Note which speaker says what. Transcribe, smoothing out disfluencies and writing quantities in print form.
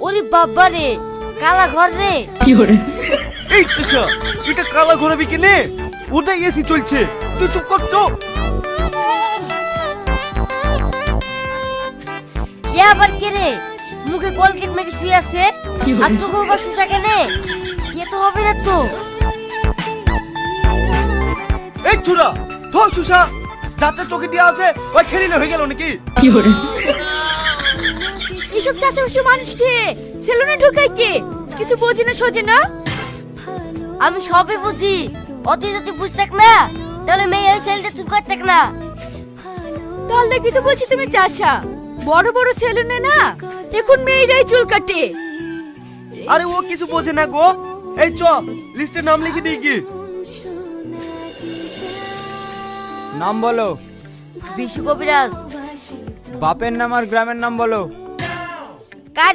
Speaker 1: ওরে বাবা রে, কালা ঘর রে।
Speaker 2: এই চাষা, এটা কালা ঘোরাবি কেনে? ওটাই এসি চলছে, তুই চুপ কর তো।
Speaker 1: কে আবার কে রে? মুখে কলকেট মেখে শুয়ে আছে আর চোখে বা শুষা কেনে? কে তো হবে না তো।
Speaker 2: এই ছুরা, ধো সুসা, যাতে চোখে দিয়ে আছে ওই খেলিলে হয়ে গেল নাকি?
Speaker 3: এসব চাষাবাসী মানুষকে সেলুনে ঢুকায় কে? কিছু বোঝে না সোজে না।
Speaker 1: আমি সবই বুঝি, অতই যদি বুঝতাক না তাহলে মেয়ে ওই ছেলেটা চুপ করতাক না।
Speaker 3: তাহলে কি তো বলছি তুমি চাষা? বড় বড় সেলুনে না এখন মেয়েরাই চুল কাটে।
Speaker 2: আরে ও কিছু বোঝে না গো। এই চ, লিস্টে নাম লিখে দিই কি?
Speaker 4: নাম বলো।
Speaker 1: বিশু কবিরাজ।
Speaker 4: বাপের নাম আর গ্রামের নাম বলো।